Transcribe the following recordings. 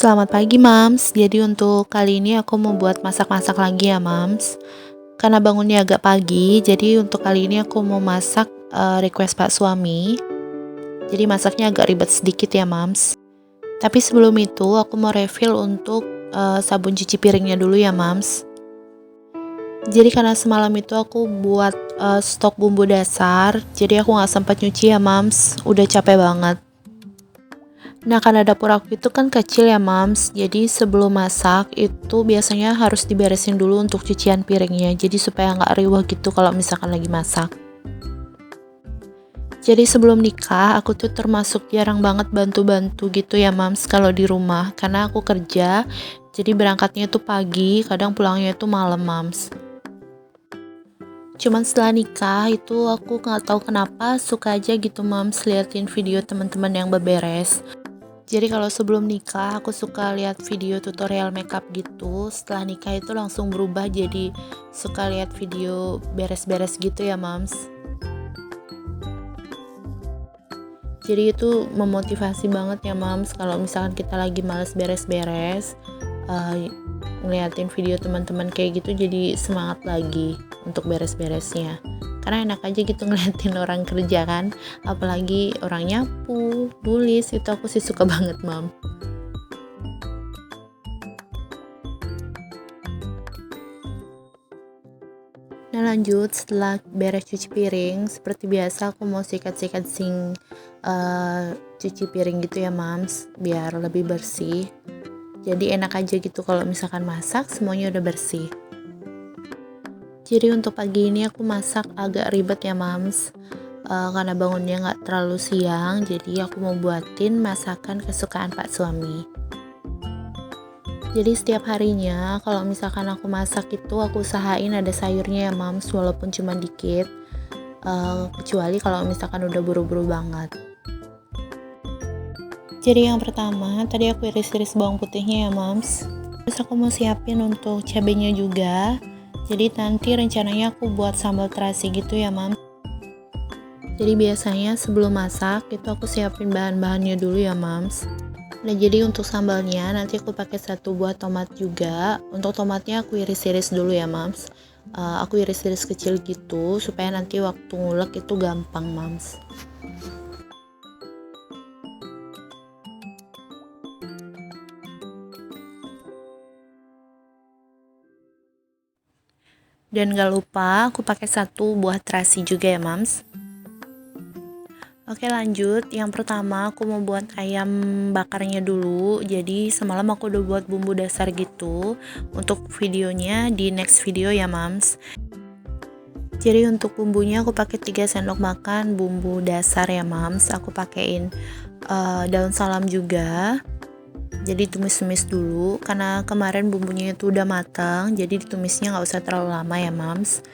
Selamat pagi, Mams. Jadi untuk kali ini aku mau buat masak-masak lagi ya, Mams. Karena bangunnya agak pagi, jadi untuk kali ini aku mau masak request Pak suami. Jadi masaknya agak ribet sedikit ya, Mams. Tapi sebelum itu aku mau refill untuk sabun cuci piringnya dulu ya, Mams. Jadi karena semalam itu aku buat stok bumbu dasar, jadi aku nggak sempat nyuci ya, Mams. Udah capek banget. Nah, karena dapur aku itu kan kecil ya, Mams. Jadi sebelum masak itu biasanya harus diberesin dulu untuk cucian piringnya. Jadi supaya nggak riwah gitu kalau misalkan lagi masak. Jadi sebelum nikah, aku tuh termasuk jarang banget bantu-bantu gitu ya, Mams, kalau di rumah. Karena aku kerja, jadi berangkatnya itu pagi, kadang pulangnya itu malam, Mams. Cuman setelah nikah itu aku nggak tahu kenapa suka aja gitu, Mams, liatin video teman-teman yang beberes. Jadi kalau sebelum nikah aku suka lihat video tutorial makeup gitu. Setelah nikah itu langsung berubah jadi suka lihat video beres-beres gitu ya, Mams. Jadi itu memotivasi banget ya, Mams, kalau misalkan kita lagi males beres-beres, ngeliatin video teman-teman kayak gitu jadi semangat lagi untuk beres-beresnya. Karena enak aja gitu ngeliatin orang kerja kan, apalagi orang nyapu, nulis, itu aku sih suka banget, Mam. Nah lanjut, setelah beres cuci piring, seperti biasa aku mau sikat-sikat sink cuci piring gitu ya, Mams, biar lebih bersih. Jadi enak aja gitu kalau misalkan masak semuanya udah bersih. Jadi untuk pagi ini aku masak agak ribet ya, Mams, karena bangunnya nggak terlalu siang, jadi aku mau buatin masakan kesukaan Pak suami. Jadi setiap harinya kalau misalkan aku masak itu aku usahain ada sayurnya ya, Mams, walaupun cuma dikit, kecuali kalau misalkan udah buru-buru banget. Jadi yang pertama tadi aku iris-iris bawang putihnya ya, Mams. Terus aku mau siapin untuk cabenya juga. Jadi nanti rencananya aku buat sambal terasi gitu ya, Mams. Jadi biasanya sebelum masak itu aku siapin bahan-bahannya dulu ya, Mams. Nah, jadi untuk sambalnya nanti aku pakai 1 buah tomat juga. Untuk tomatnya aku iris-iris dulu ya, Mams. Aku iris-iris kecil gitu supaya nanti waktu ngulek itu gampang, Mams. Dan gak lupa aku pakai 1 buah terasi juga ya, Mams. Oke lanjut, yang pertama aku mau buat ayam bakarnya dulu. Jadi semalam aku udah buat bumbu dasar gitu. Untuk videonya di next video ya, Mams. Jadi untuk bumbunya aku pakai 3 sendok makan bumbu dasar ya, Mams. Aku pakein daun salam juga. Jadi tumis-tumis dulu karena kemarin bumbunya itu udah matang, jadi ditumisnya nggak usah terlalu lama ya, Mams.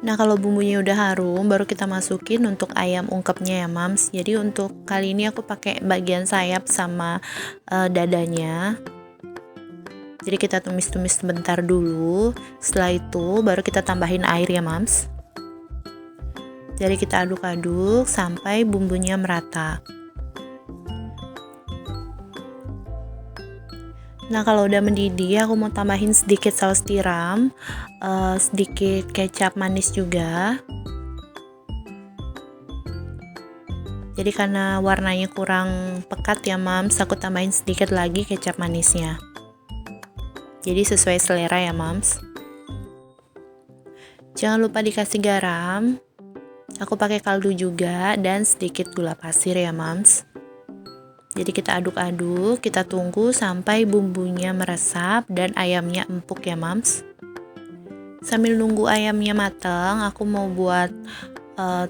Nah kalau bumbunya udah harum baru kita masukin untuk ayam ungkepnya ya, Mams. Jadi untuk kali ini aku pakai bagian sayap sama dadanya. Jadi kita tumis-tumis sebentar dulu. Setelah itu baru kita tambahin air ya, Mams. Jadi kita aduk-aduk sampai bumbunya merata. Nah kalau udah mendidih aku mau tambahin sedikit saus tiram, sedikit kecap manis juga. Jadi karena warnanya kurang pekat ya, Mams, aku tambahin sedikit lagi kecap manisnya. Jadi sesuai selera ya, Mams. Jangan lupa dikasih garam. Aku pakai kaldu juga dan sedikit gula pasir ya, Mams. Jadi kita aduk-aduk, kita tunggu sampai bumbunya meresap dan ayamnya empuk ya, Mams. Sambil nunggu ayamnya matang, aku mau buat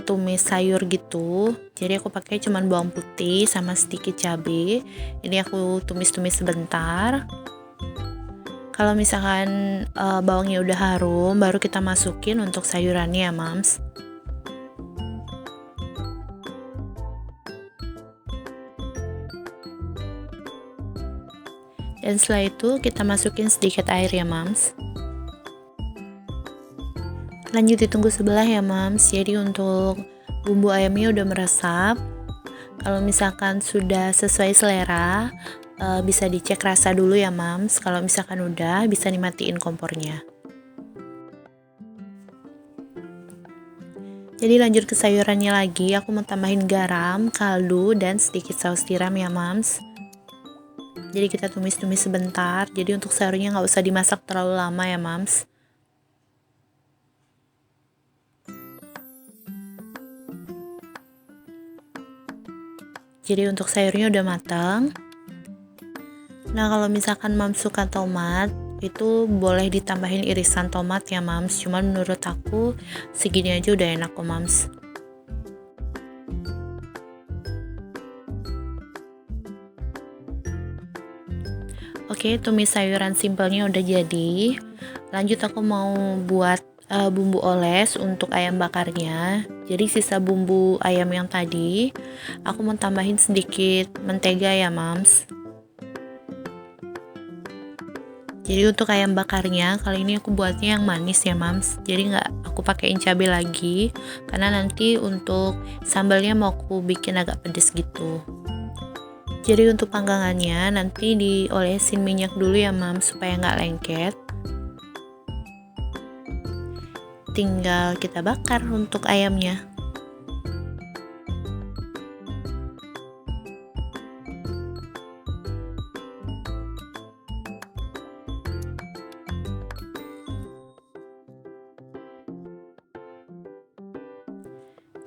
tumis sayur gitu. Jadi aku pakai cuman bawang putih sama sedikit cabai. Ini aku tumis-tumis sebentar. Kalau misalkan bawangnya udah harum, baru kita masukin untuk sayurannya ya, Mams. Dan setelah itu kita masukin sedikit air ya, Mams. Lanjut ditunggu sebelah ya, Mams. Jadi untuk bumbu ayamnya udah meresap. Kalau misalkan sudah sesuai selera, bisa dicek rasa dulu ya mams. Kalau misalkan udah, bisa dimatiin kompornya. Jadi lanjut ke sayurannya lagi, aku mau tambahin garam, kaldu, dan sedikit saus tiram ya mams. Jadi kita tumis-tumis sebentar, jadi untuk sayurnya nggak usah dimasak terlalu lama ya mams. Jadi untuk sayurnya udah matang. Nah kalau misalkan mams suka tomat, itu boleh ditambahin irisan tomat ya mams. Cuman menurut aku segini aja udah enak kok mams. Oke, tumis sayuran simpelnya udah jadi. Lanjut aku mau buat bumbu oles untuk ayam bakarnya. Jadi sisa bumbu ayam yang tadi, aku mau tambahin sedikit mentega ya mams. Jadi untuk ayam bakarnya kali ini aku buatnya yang manis ya mams. Jadi nggak aku pakein cabai lagi, karena nanti untuk sambalnya mau aku bikin agak pedes gitu. Jadi untuk panggangannya nanti diolesin minyak dulu ya mams supaya nggak lengket. Tinggal kita bakar untuk ayamnya.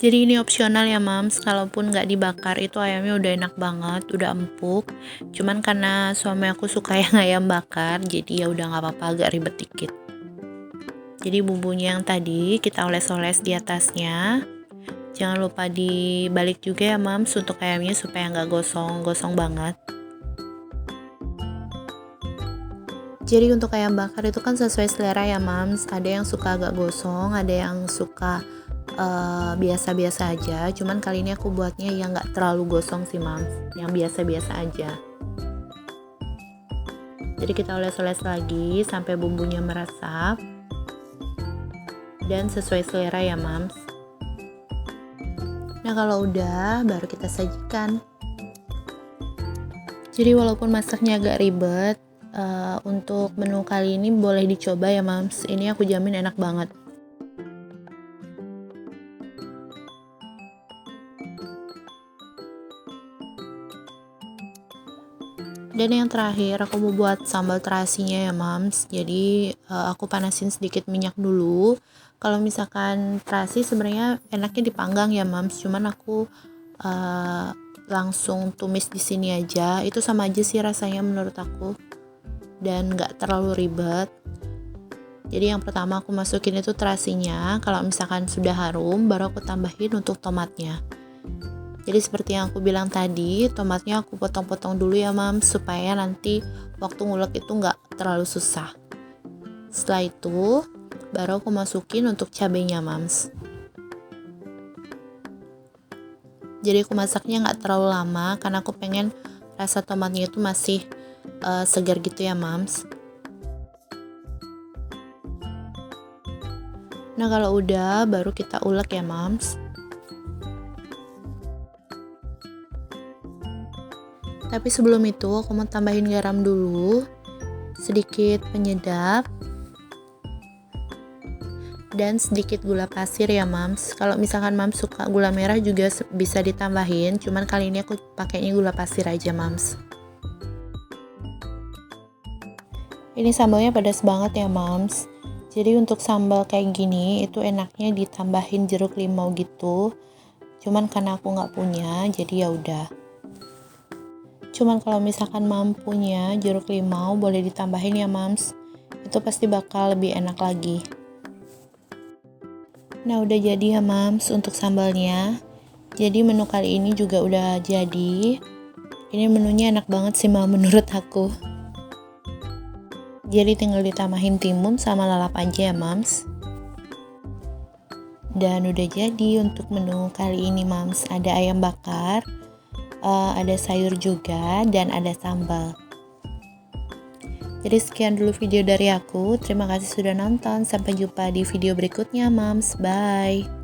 Jadi ini opsional ya mams, kalaupun nggak dibakar itu ayamnya udah enak banget, udah empuk. Cuman karena suami aku suka yang ayam bakar, jadi ya udah nggak apa-apa, agak ribet dikit. Jadi bumbunya yang tadi kita oles-oles di atasnya. Jangan lupa dibalik juga ya mams untuk ayamnya supaya nggak gosong-gosong banget. Jadi untuk ayam bakar itu kan sesuai selera ya mams, ada yang suka agak gosong, ada yang suka biasa-biasa aja. Cuman kali ini aku buatnya yang nggak terlalu gosong sih mams, yang biasa-biasa aja. Jadi kita oles-oles lagi sampai bumbunya meresap dan sesuai selera ya mams. Nah kalau udah baru kita sajikan. Jadi walaupun masaknya agak ribet, untuk menu kali ini boleh dicoba ya mams, ini aku jamin enak banget. Dan yang terakhir aku mau buat sambal terasinya ya mams. Jadi aku panasin sedikit minyak dulu. Kalau misalkan terasi sebenarnya enaknya dipanggang ya mams, cuman aku langsung tumis di sini aja. Itu sama aja sih rasanya menurut aku, dan nggak terlalu ribet. Jadi yang pertama aku masukin itu terasinya. Kalau misalkan sudah harum, baru aku tambahin untuk tomatnya. Jadi seperti yang aku bilang tadi, tomatnya aku potong-potong dulu ya mams, supaya nanti waktu ngulek itu nggak terlalu susah. Setelah itu baru aku masukin untuk cabenya mams. Jadi aku masaknya nggak terlalu lama karena aku pengen rasa tomatnya itu masih segar gitu ya mams. Nah kalau udah baru kita ulek ya mams. Tapi sebelum itu aku mau tambahin garam dulu, sedikit penyedap, dan sedikit gula pasir ya mams. Kalau misalkan mams suka gula merah juga bisa ditambahin, cuman kali ini aku pakainya gula pasir aja mams. Ini sambalnya pedas banget ya mams. Jadi untuk sambal kayak gini itu enaknya ditambahin jeruk limau gitu. Cuman karena aku nggak punya, jadi ya udah. Cuman kalau misalkan mampunya jeruk limau boleh ditambahin ya mams, itu pasti bakal lebih enak lagi. Nah udah jadi ya mams untuk sambalnya. Jadi menu kali ini juga udah jadi. Ini menunya enak banget sih mam menurut aku. Jadi tinggal ditambahin timun sama lalap aja ya mams. Dan udah jadi untuk menu kali ini mams, ada ayam bakar, ada sayur juga, dan ada sambal. Jadi sekian dulu video dari aku. Terima kasih sudah nonton. Sampai jumpa di video berikutnya, mams. Bye.